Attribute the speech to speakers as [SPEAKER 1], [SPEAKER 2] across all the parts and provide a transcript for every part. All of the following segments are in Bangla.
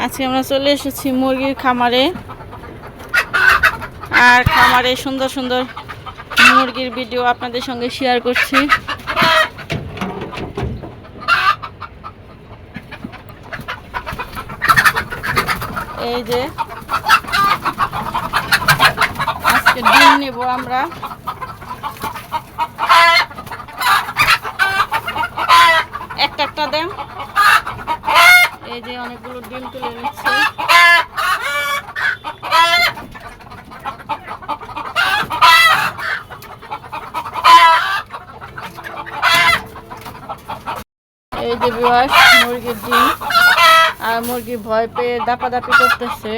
[SPEAKER 1] আজকে আমরা চলে এসেছি মুরগির খামারে। আর খামারে সুন্দর সুন্দর মুরগির ভিডিও আপনাদের সঙ্গে শেয়ার করছি। এই যে আজকে ডিম নেব আমরা। একটা একটা দেন। এই যে অনেকগুলো ডিম তুলে নিচ্ছে। এই যে ভিউয়ার্স মুরগির ডিম, আর মুরগি ভয় পেয়ে দাপাদাপি করতেছে।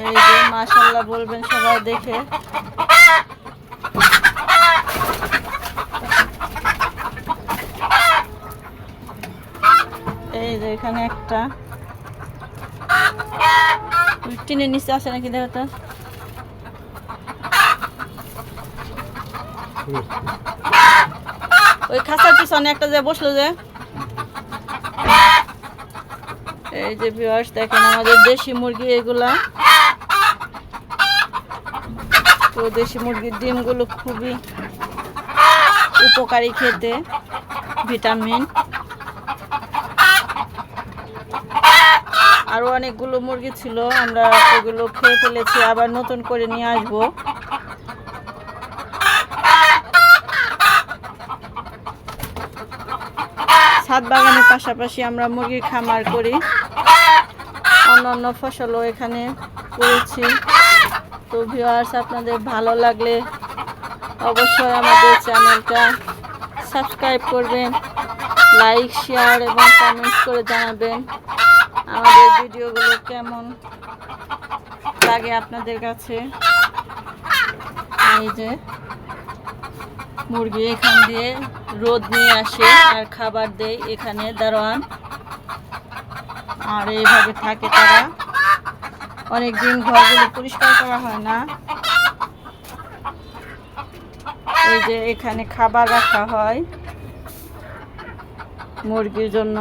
[SPEAKER 1] এই যে মাশাআল্লাহ বলবেন সবাই দেখে। এই যে এখানে একটা টিনের নিচে আছে নাকি দেখো তো। ওই খাঁচার পিছনে একটা যে বসলো যে। এই যে ভিউয়ার্স দেখেন আমাদের দেশি মুরগি এগুলা। তো দেশি মুরগির ডিমগুলো খুবই উপকারী খেতে, ভিটামিন। আরো অনেকগুলো মুরগি ছিল, আমরা ওগুলো খেয়ে ফেলেছি, আবার নতুন করে নিয়ে আসবো। ছাদ বাগানের পাশাপাশি আমরা মুরগির খামার করি, অন্যান্য ফসলও এখানে করেছি। তো ভিউয়ার্স আপনাদের ভালো লাগলে অবশ্যই আমাদের চ্যানেলটা সাবস্ক্রাইব করবেন, লাইক শেয়ার এবং কমেন্ট করে জানাবেন আমাদের ভিডিওগুলো কেমন লাগে আপনাদের কাছে। এই যে মুরগি এখান দিয়ে রোদ নিয়ে আসে আর খাবার দেয় এখানে দারোয়ান, আর এইভাবে থাকে তারা। অনেকদিন ঘরগুলো পরিষ্কার করা হয় না। এই যে এখানে খাবার রাখা হয় মুরগির জন্য।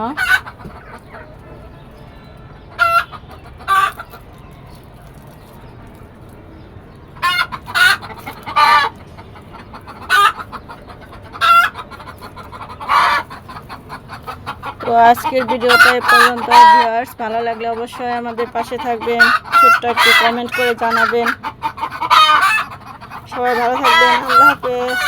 [SPEAKER 1] তো আজকের ভিডিওটা এই পর্যন্ত। ভিউয়ার্স ভালো লাগলে অবশ্যই আমাদের পাশে থাকবেন, ছোট্ট একটু কমেন্ট করে জানাবেন। সবাই ভালো থাকবেন, আল্লাহ হাফেজ।